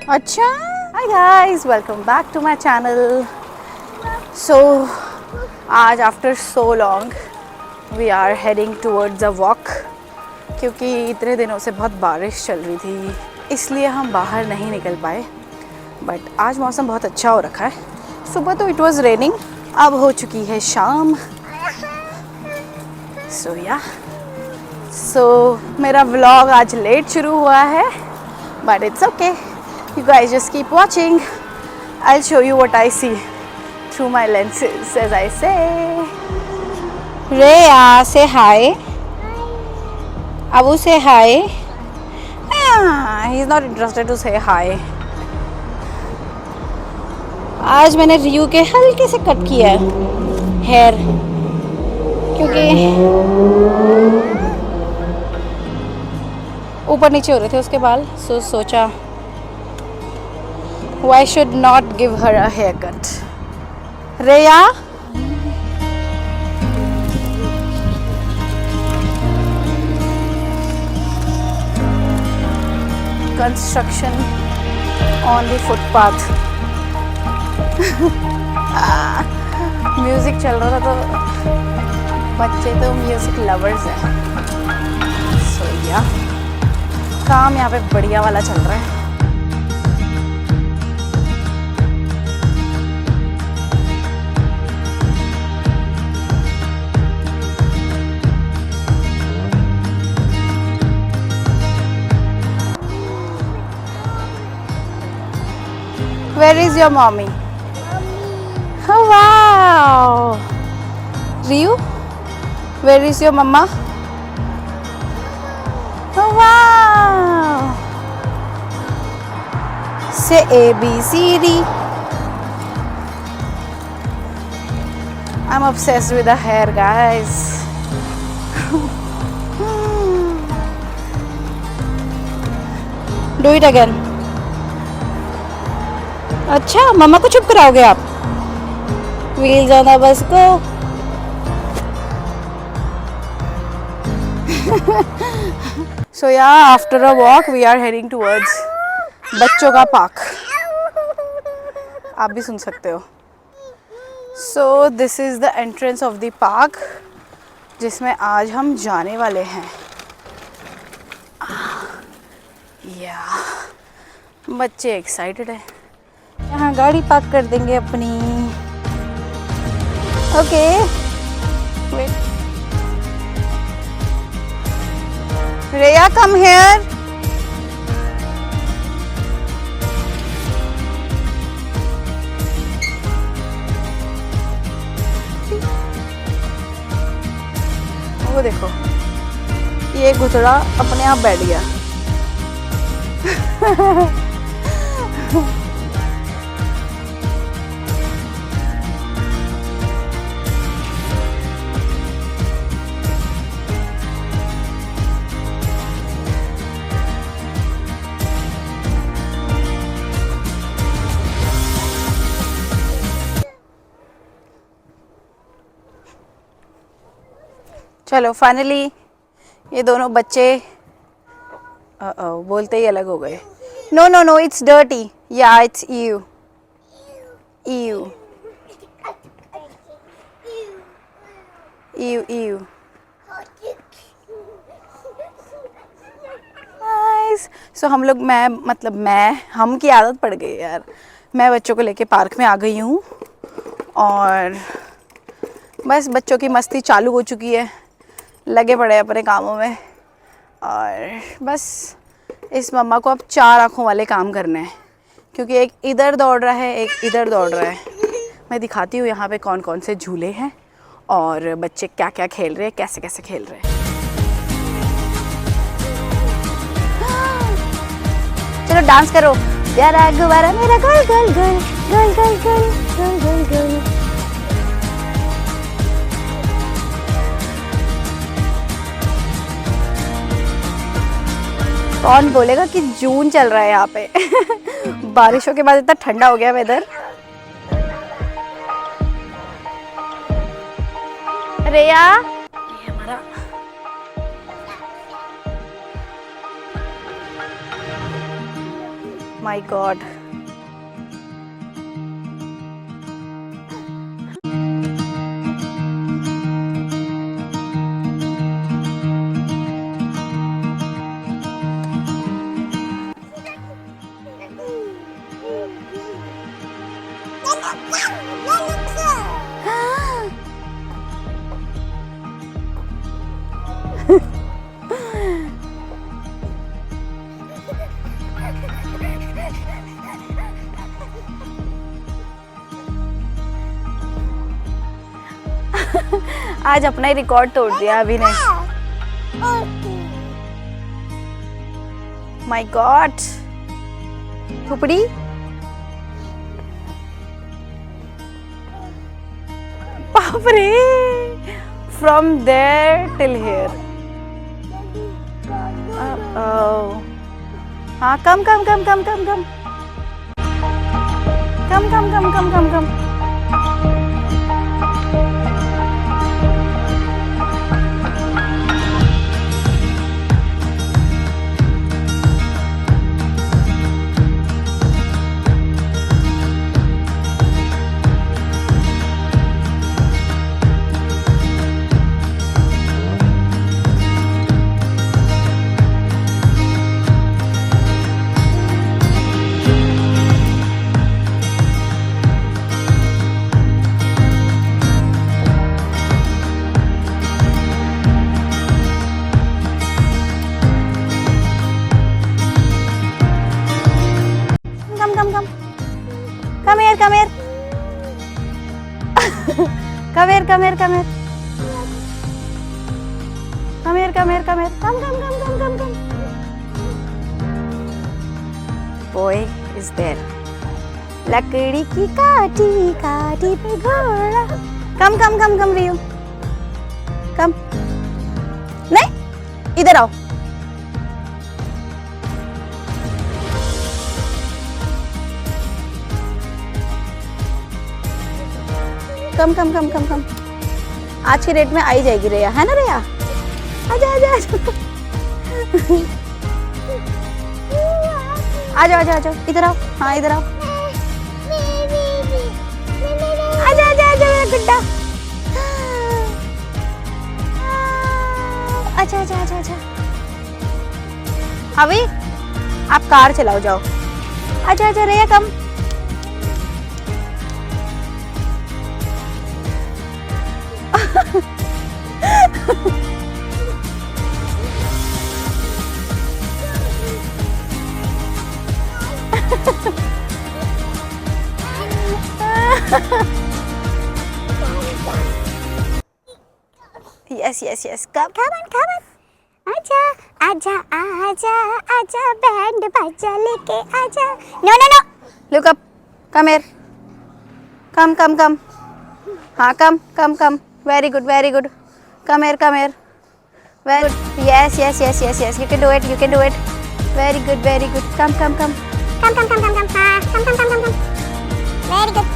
अच्छा, hi guys, welcome back to my channel. So आज after so long we are heading towards a walk, क्योंकि इतने दिनों से बहुत बारिश चल रही थी इसलिए हम बाहर नहीं निकल पाए। बट आज मौसम बहुत अच्छा हो रखा है। सुबह तो इट वाज रेनिंग, अब हो चुकी है शाम। सो मेरा व्लॉग आज लेट शुरू हुआ है, but it's okay. You guys just keep watching. I'll show you what I see through my lenses, as I say. Rhea, say hi. Abu, say hi. He's not interested to say hi. आज मैंने रियू के हल्के से cut किया है hair, क्योंकि ऊपर नीचे हो रहे थे उसके बाल। सोचा why should not give her a haircut. Rhea, construction on the footpath. Music चल रहा था तो बच्चे तो म्यूजिक लवर्स हैं। सो या काम यहाँ पे बढ़िया वाला चल रहा है। Where is your mommy? Oh wow! Riyu, where is your mama? Oh wow! Say A B C D. I'm obsessed with the hair, guys. Do it again. अच्छा, मम्मा को चुप कराओगे आप? व्हील्स ऑन द बस को। So या after a walk we are heading towards बच्चों का park. आप भी सुन सकते हो। So this is the entrance of the park जिसमें आज हम जाने वाले हैं। या बच्चे एक्साइटेड है। यहाँ गाड़ी पार्क कर देंगे अपनी। ओके वेट, रेया कम हियर। वो देखो, ये घुसड़ा अपने आप बैठ गया। चलो फाइनली ये दोनों बच्चे बोलते ही अलग हो गए। No no no, it's dirty. Yeah it's you you you you. So हम लोग हम की आदत पड़ गई यार। मैं बच्चों को लेके पार्क में आ गई हूँ और बस बच्चों की मस्ती चालू हो चुकी है। लगे पड़े अपने कामों में और बस इस मम्मा को अब 4 आँखों वाले काम करने हैं, क्योंकि एक इधर दौड़ रहा है एक इधर दौड़ रहा है। मैं दिखाती हूँ यहाँ पे कौन कौन से झूले हैं और बच्चे क्या क्या खेल रहे हैं, कैसे कैसे खेल रहे हैं। चलो डांस करो। प्यारा गुब्बारा मेरा गोल goal goal goal goal goal goal goal गोल। कौन बोलेगा कि जून चल रहा है यहाँ पे। बारिशों के बाद इतना ठंडा हो गया वेदर। रेया, ये हमारा माय गॉड। आज अपना ही रिकॉर्ड तोड़ दिया अभी ने। माय गॉड फुपड़ी, बाप रे, फ्रॉम देयर टिल हियर। हाँ कम कम कम कम कम कम कम कम कम कम कम कम। Come here, come here. Come here, come here, come here. Come here, come here, come here. Come, come, come, come, come, come. Boy is there. लकड़ी की काटी काटी पे घोड़ा। Come, come, come, come, Riyu. Come. नहीं, इधर आओ। कम कम कम कम कम। आज की रेट में आई जाएगी रेया, है ना रेया? आजा आजा आजा। आजा आजा आजा, इधर आओ। हाँ इधर आओ। आजा आजा आजा मेरा गुड्डा। आजा आजा आजा आजा। अभी आप कार चलाओ जाओ। आजा आजा रेया कम। Yes, yes, yes. Come, come on, come on. आजा, आजा, आजा, आजा, बैंड बाजा लेके आजा। No, no, no. Look up. Come here. Come, come, come. हाँ, come, come, come. Very good, very good. Come here, come here. Very good. Yes, yes, yes, yes, yes. You can do it, you can do it. Very good, very good. Come, come, come. Come, come, come, come, come. हाँ, come, come, come, come, come. Very good,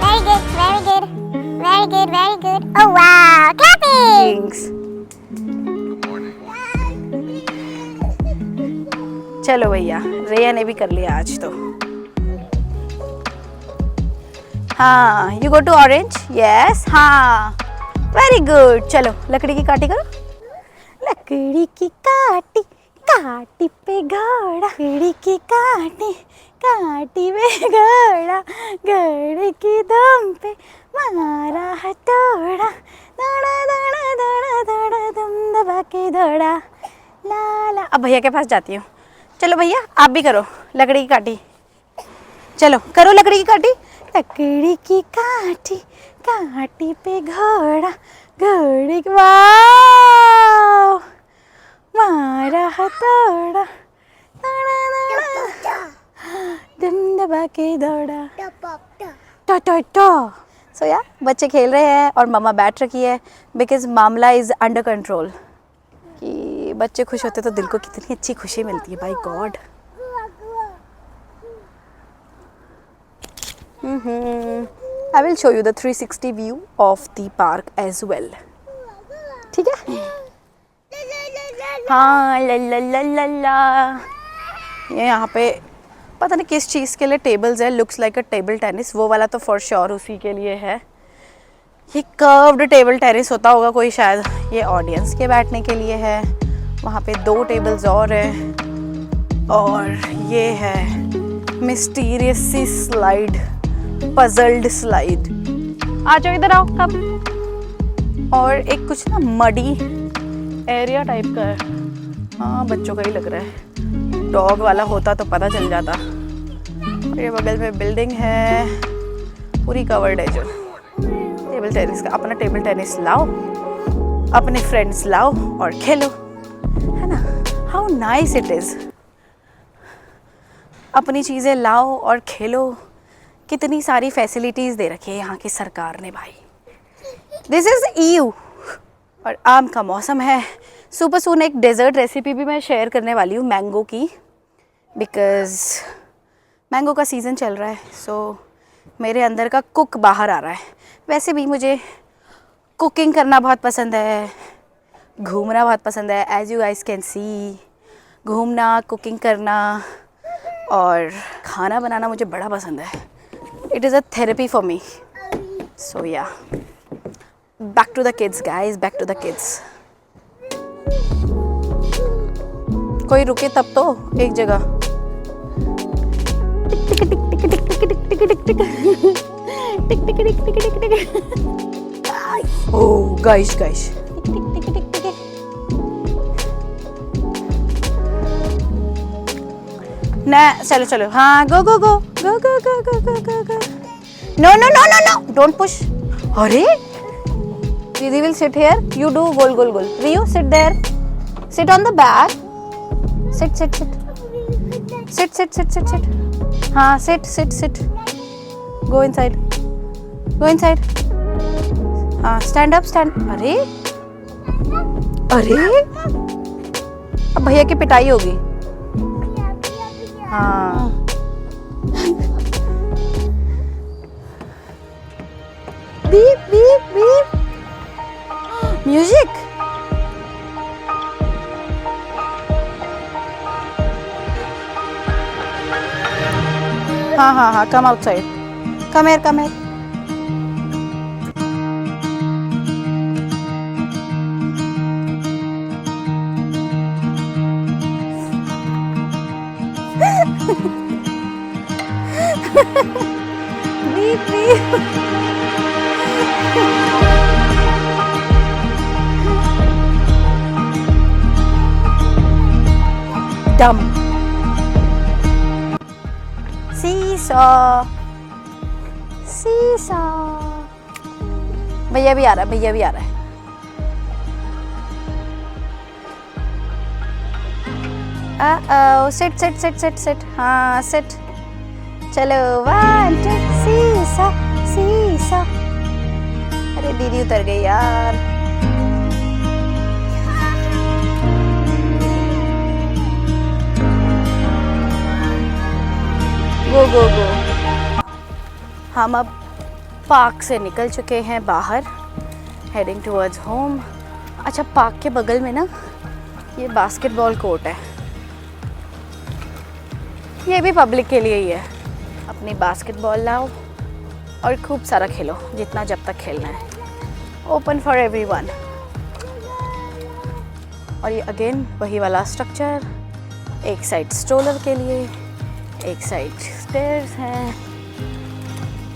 very good, very good. Very good, very good. Oh wow, clapping! चलो भैया, रेया ने भी कर लिया आज तो। हाँ, you go to orange. Yes, हाँ, very good. चलो, लकड़ी की काटी करो। लकड़ी की काटी, काटी पे घोड़ा। लकड़ी की काटी, काटी पे घोड़ा। घोड़े की दुम पे मारा हथौड़ा। दौड़ा दौड़ा दौड़ा दौड़ा दुम दबा के दौड़ा। ला ला। अब भैया के पास जाती हूँ। चलो भैया आप भी करो लकड़ी की काटी। चलो करो लकड़ी की काटी। लकड़ी की काटी, काटी पे घोड़ा। घोड़े की वाह मारा हथौड़ा। दुम दबा के दौड़ा। To to to. सो या बच्चे खेल रहे हैं और मम्मा बैठ रखी है बिकॉज मामला इज़ अंडर कंट्रोल। कि बच्चे खुश होते तो दिल को कितनी अच्छी खुशी मिलती है by God. I will show you the 360 view of the park as well. ठीक है। हाँ ला ला ला ला ला। ये यहाँ पे पता नहीं किस चीज़ के लिए टेबल्स है, लुक्स लाइक अ टेबल टेनिस, वो वाला तो फॉर श्योर उसी के लिए है। ये कर्व्ड टेबल टेनिस होता होगा कोई शायद, ये ऑडियंस के बैठने के लिए है। वहाँ पे 2 टेबल्स और हैं और ये है मिस्टीरियस सी स्लाइड, पजल्ड स्लाइड। आ जाओ इधर आओ कब। और एक कुछ ना मडी एरिया टाइप का है, हाँ बच्चों का ही लग रहा है, डॉग वाला होता तो पता चल जाता। और ये बगल में बिल्डिंग है पूरी कवर्ड है जो टेबल टेनिस का। अपना टेबल टेनिस लाओ, अपने फ्रेंड्स लाओ और खेलो, है ना। How nice it is. अपनी चीज़ें लाओ और खेलो, कितनी सारी फैसिलिटीज़ दे रखी है यहाँ की सरकार ने भाई। दिस इज़ EU और आम का मौसम है। सुपर सून एक डेज़र्ट रेसिपी भी मैं शेयर करने वाली हूँ मैंगो की, बिकॉज़ मैंगो का सीज़न चल रहा है। सो मेरे अंदर का कुक बाहर आ रहा है। वैसे भी मुझे कुकिंग करना बहुत पसंद है, घूमना बहुत पसंद है, as you guys can see. घूमना, कुकिंग करना और खाना बनाना मुझे बड़ा पसंद है। It is a therapy for me. So yeah, back to the kids guys, back to the kids. कोई रुके तब तो एक जगह। ओह गाइस गाइस, ना चलो चलो, हाँ go go go go go go go go go go. No no no no no, don't push. अरे दीदी will sit here, you do goal goal goal. Rio sit there, sit on the back, sit sit sit sit sit sit sit sit, हाँ sit sit sit, go inside, go inside, हाँ stand up stand. अरे अरे अब भैया की पिटाई होगी। हाँ बीप बीप बीप, म्यूजिक। हाँ हाँ हाँ, come outside, come here come here. Beep beep. डम। Seesaw seesaw. भैया भी आ रहा है, भैया भी आ रहा है। Seat sit sit sit sit, हाँ सिट। चलो 1 2 सीसॉ सीसॉ। अरे दीदी उतर गई यार। गो गो गो। हम अब पार्क से निकल चुके हैं बाहर, हेडिंग टुवर्ड्स होम। अच्छा, पार्क के बगल में ना ये बास्केटबॉल कोर्ट है, ये भी पब्लिक के लिए ही है। अपनी बास्केटबॉल लाओ और खूब सारा खेलो, जितना जब तक खेलना है। Open for everyone. और ये अगेन वही वाला स्ट्रक्चर, एक साइड स्ट्रोलर के लिए, एक साइड स्टेयर्स हैं,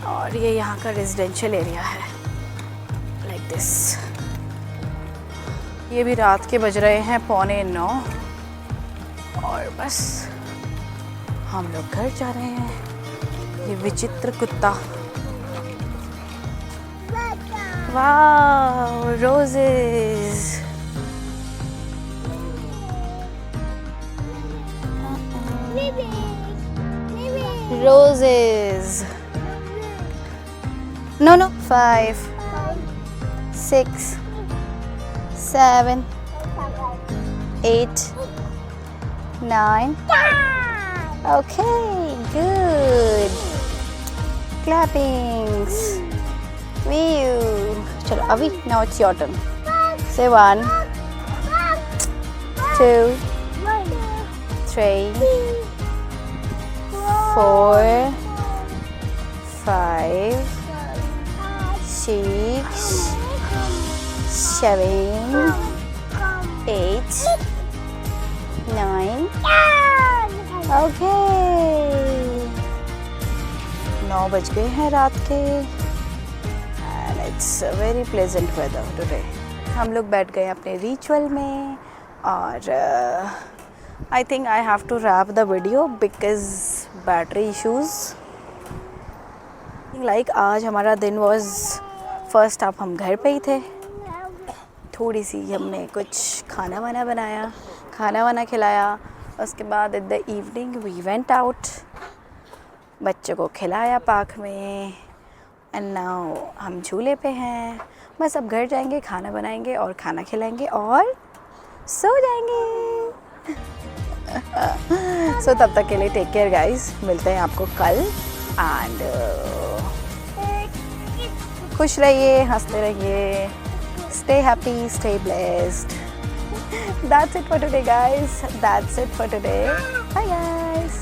और ये यहाँ का रेजिडेंशियल एरिया है लाइक दिस। ये भी रात के बज रहे हैं 8:45 और बस हम लोग घर जा रहे हैं। ये विचित्र कुत्ता, वाह roses. Roses. No, no. 5, 6, 7, 8, 9. Okay, good. Clappings. Woo. Chalo, Avi, now it's your turn. Say 1, 2, 3, 4, 4 5 6 7 8 9 okay 9 बज गए हैं रात के and it's a very pleasant weather today. हम लोग बैठ गए अपने रिचुअल में और I think I have to wrap the video because battery issues like आज हमारा दिन वॉज फर्स्ट हाफ हम घर पे ही थे, थोड़ी सी हमने कुछ खाना वाना बनाया, खाना वाना खिलाया, उसके बाद in the evening we went out, बच्चों को खिलाया पार्क में एंड नाउ हम झूले पे हैं। बस अब घर जाएंगे, खाना बनाएंगे और खाना खिलाएंगे और सो जाएंगे। सो तब तक के लिए टेक केयर गाइस, मिलते हैं आपको कल एंड खुश रहिए, हंसते रहिए, stay happy, stay blessed. That's it for today guys, that's it for today. Bye guys.